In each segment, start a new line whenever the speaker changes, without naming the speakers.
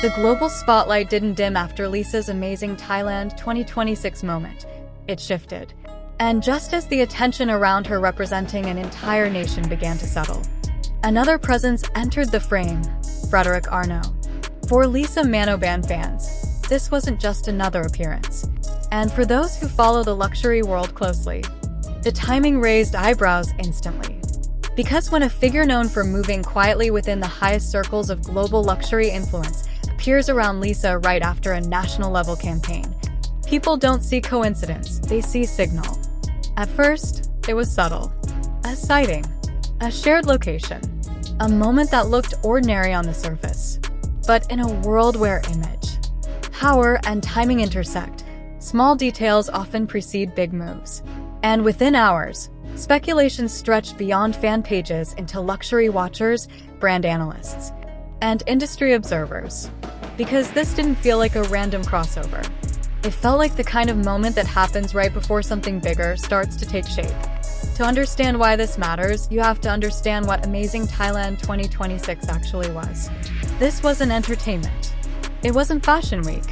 The global spotlight didn't dim after Lisa's amazing Thailand 2026 moment. It shifted. And just as the attention around her representing an entire nation began to settle, another presence entered the frame, Frédéric Arnault. For Lisa manoban fans, this wasn't just another appearance. And for those who follow the luxury world closely, the timing raised eyebrows instantly. Because when a figure known for moving quietly within the highest circles of global luxury influence appears around Lisa right after a national-level campaign, people don't see coincidence, they see signal. At first, it was subtle. A sighting, a shared location, a moment that looked ordinary on the surface. But in a world where image, power, and timing intersect, small details often precede big moves. And within hours, speculation stretched beyond fan pages into luxury watchers, brand analysts, and industry observers. Because this didn't feel like a random crossover. It felt like the kind of moment that happens right before something bigger starts to take shape. To understand why this matters, you have to understand what Amazing Thailand 2026 actually was. This wasn't entertainment. It wasn't Fashion Week.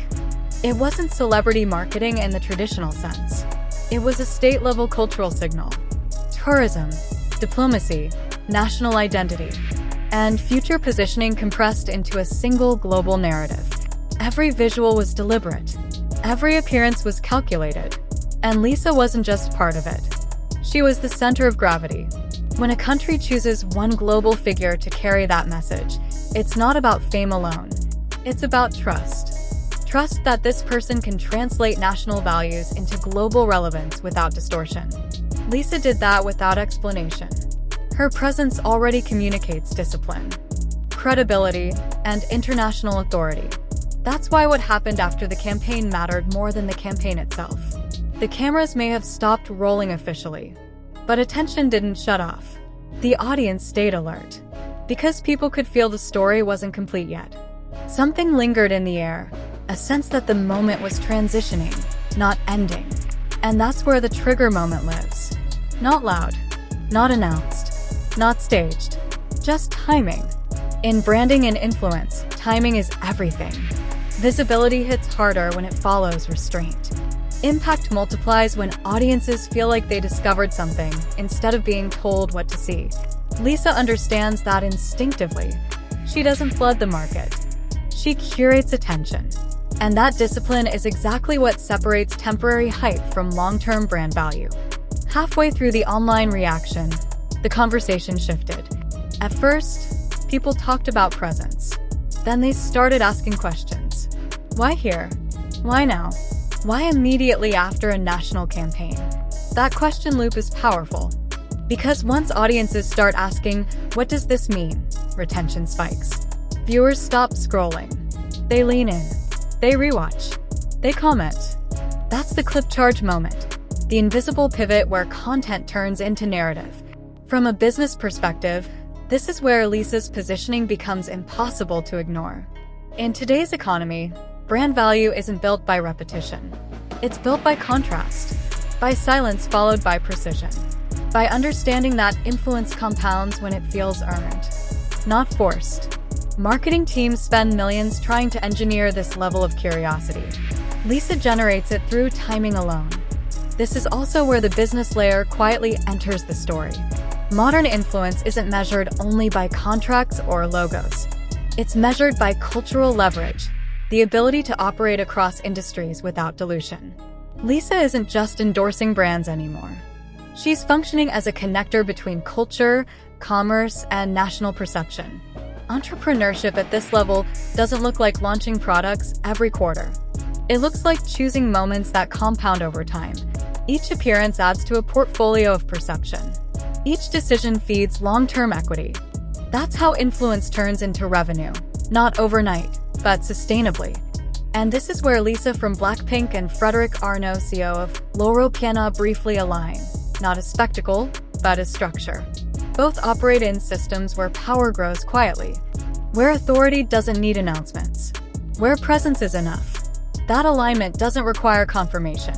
It wasn't celebrity marketing in the traditional sense. It was a state-level cultural signal. Tourism, diplomacy, national identity, and future positioning compressed into a single global narrative. Every visual was deliberate. Every appearance was calculated. And Lisa wasn't just part of it. She was the center of gravity. When a country chooses one global figure to carry that message, it's not about fame alone. It's about trust. Trust that this person can translate national values into global relevance without distortion. Lisa did that without explanation. Her presence already communicates discipline, credibility, and international authority. That's why what happened after the campaign mattered more than the campaign itself. The cameras may have stopped rolling officially, but attention didn't shut off. The audience stayed alert, because people could feel the story wasn't complete yet. Something lingered in the air, a sense that the moment was transitioning, not ending. And that's where the trigger moment lives. Not loud, not announced, not staged, just timing. In branding and influence, timing is everything. Visibility hits harder when it follows restraint. Impact multiplies when audiences feel like they discovered something instead of being told what to see. Lisa understands that instinctively. She doesn't flood the market. She curates attention. And that discipline is exactly what separates temporary hype from long-term brand value. Halfway through the online reaction, the conversation shifted. At first, people talked about presence. Then they started asking questions. Why here? Why now? Why immediately after a national campaign? That question loop is powerful. Because once audiences start asking, what does this mean? Retention spikes. Viewers stop scrolling. They lean in. They rewatch. They comment. That's the clip charge moment. The invisible pivot where content turns into narrative. From a business perspective, this is where Lisa's positioning becomes impossible to ignore. In today's economy, brand value isn't built by repetition. It's built by contrast, by silence followed by precision, by understanding that influence compounds when it feels earned, not forced. Marketing teams spend millions trying to engineer this level of curiosity. Lisa generates it through timing alone. This is also where the business layer quietly enters the story. Modern influence isn't measured only by contracts or logos. It's measured by cultural leverage, the ability to operate across industries without dilution. Lisa isn't just endorsing brands anymore. She's functioning as a connector between culture, commerce, and national perception. Entrepreneurship at this level doesn't look like launching products every quarter. It looks like choosing moments that compound over time. Each appearance adds to a portfolio of perception. Each decision feeds long-term equity. That's how influence turns into revenue, not overnight, but sustainably. And this is where Lisa from Blackpink and Frédéric Arnault, CEO of Loro Piana, briefly align. Not as spectacle, but as structure. Both operate in systems where power grows quietly, where authority doesn't need announcements, where presence is enough. That alignment doesn't require confirmation.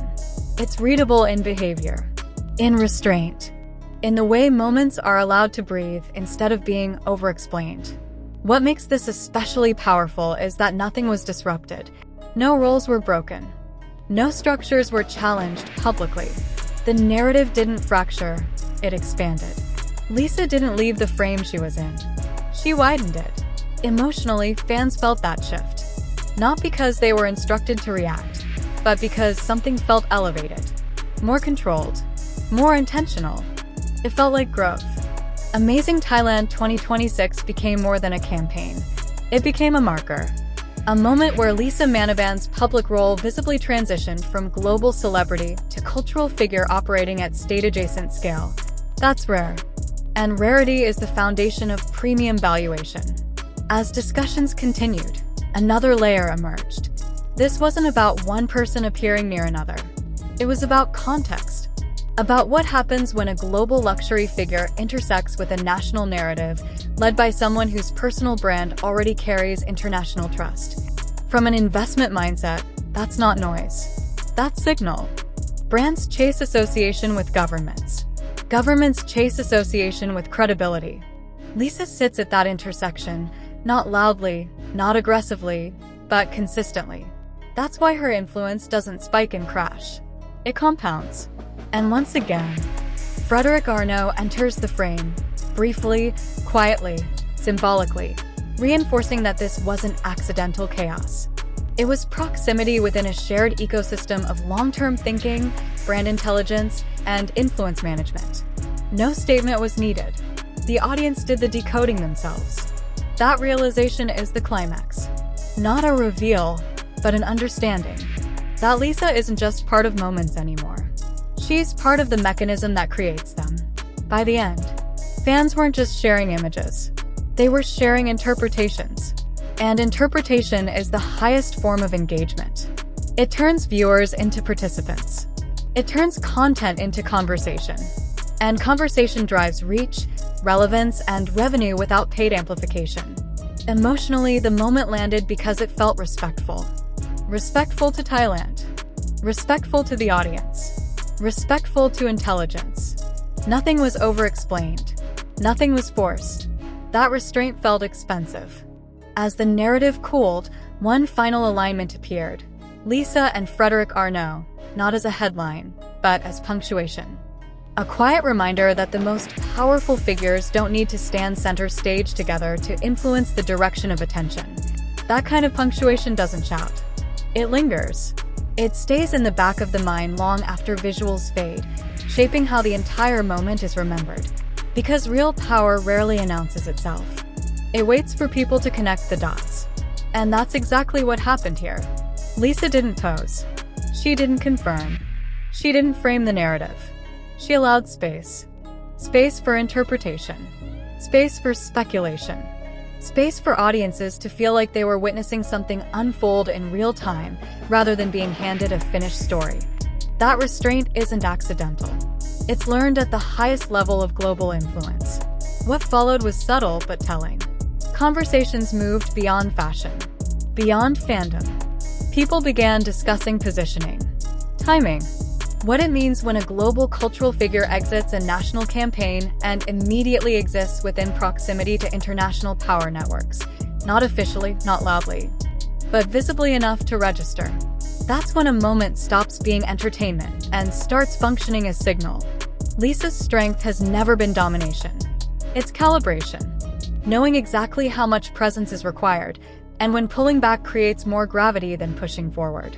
It's readable in behavior, in restraint, in the way moments are allowed to breathe instead of being over-explained. What makes this especially powerful is that nothing was disrupted. No roles were broken. No structures were challenged publicly. The narrative didn't fracture, it expanded. Lisa didn't leave the frame she was in. She widened it. Emotionally, fans felt that shift. Not because they were instructed to react, but because something felt elevated, more controlled, more intentional. It felt like growth. Amazing Thailand 2026 became more than a campaign. It became a marker. A moment where Lisa Manoban's public role visibly transitioned from global celebrity to cultural figure operating at state-adjacent scale. That's rare. And rarity is the foundation of premium valuation. As discussions continued, another layer emerged. This wasn't about one person appearing near another. It was about context. About what happens when a global luxury figure intersects with a national narrative led by someone whose personal brand already carries international trust. From an investment mindset, that's not noise. That's signal. Brands chase association with governments. Governments chase association with credibility. Lisa sits at that intersection, not loudly, not aggressively, but consistently. That's why her influence doesn't spike and crash. It compounds. And once again, Frédéric Arnault enters the frame, briefly, quietly, symbolically, reinforcing that this wasn't accidental chaos. It was proximity within a shared ecosystem of long-term thinking, brand intelligence, and influence management. No statement was needed. The audience did the decoding themselves. That realization is the climax. Not a reveal, but an understanding. That Lisa isn't just part of moments anymore. She's part of the mechanism that creates them. By the end, fans weren't just sharing images. They were sharing interpretations. And interpretation is the highest form of engagement. It turns viewers into participants. It turns content into conversation. And conversation drives reach, relevance, and revenue without paid amplification. Emotionally, the moment landed because it felt respectful. Respectful to Thailand. Respectful to the audience. Respectful to intelligence. Nothing was over-explained. Nothing was forced. That restraint felt expensive. As the narrative cooled, one final alignment appeared. Lisa and Frédéric Arnault, not as a headline, but as punctuation. A quiet reminder that the most powerful figures don't need to stand center stage together to influence the direction of attention. That kind of punctuation doesn't shout. It lingers. It stays in the back of the mind long after visuals fade, shaping how the entire moment is remembered. Because real power rarely announces itself. It waits for people to connect the dots. And that's exactly what happened here. Lisa didn't pose. She didn't confirm. She didn't frame the narrative. She allowed space. Space for interpretation. Space for speculation. Space for audiences to feel like they were witnessing something unfold in real time rather than being handed a finished story. That restraint isn't accidental. It's learned at the highest level of global influence. What followed was subtle but telling. Conversations moved beyond fashion, beyond fandom. People began discussing positioning, timing, what it means when a global cultural figure exits a national campaign and immediately exists within proximity to international power networks. Not officially, not loudly, but visibly enough to register. That's when a moment stops being entertainment and starts functioning as signal. Lisa's strength has never been domination. It's calibration. Knowing exactly how much presence is required, and when pulling back creates more gravity than pushing forward.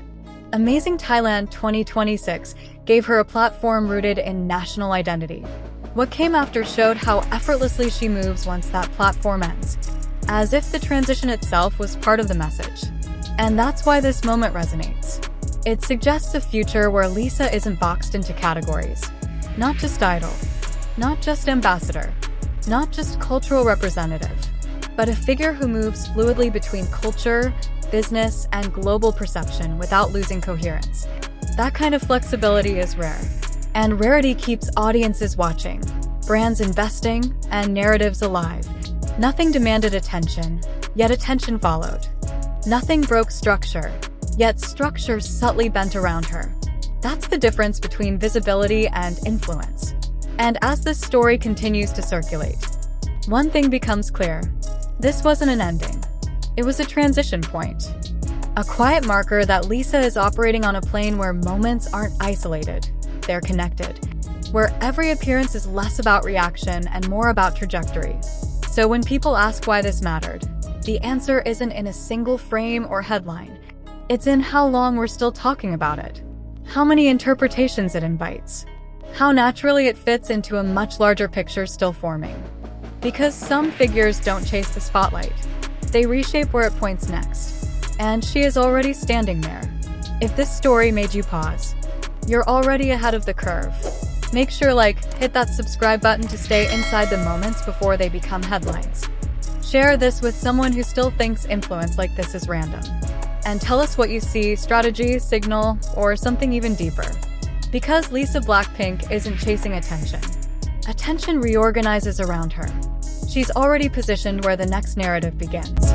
Amazing Thailand 2026 gave her a platform rooted in national identity. What came after showed how effortlessly she moves once that platform ends, as if the transition itself was part of the message. And that's why this moment resonates. It suggests a future where Lisa isn't boxed into categories. Not just idol, not just ambassador, not just cultural representative, but a figure who moves fluidly between culture, business, and global perception without losing coherence. That kind of flexibility is rare. And rarity keeps audiences watching, brands investing, and narratives alive. Nothing demanded attention, yet attention followed. Nothing broke structure, yet structure subtly bent around her. That's the difference between visibility and influence. And as this story continues to circulate, one thing becomes clear. This wasn't an ending. It was a transition point. A quiet marker that Lisa is operating on a plane where moments aren't isolated, they're connected. Where every appearance is less about reaction and more about trajectory. So when people ask why this mattered, the answer isn't in a single frame or headline. It's in how long we're still talking about it. How many interpretations it invites. How naturally it fits into a much larger picture still forming. Because some figures don't chase the spotlight. They reshape where it points next. And she is already standing there. If this story made you pause, you're already ahead of the curve. Make sure hit that subscribe button to stay inside the moments before they become headlines. Share this with someone who still thinks influence like this is random. And tell us what you see, strategy, signal, or something even deeper. Because Lisa Blackpink isn't chasing attention. Attention reorganizes around her. She's already positioned where the next narrative begins.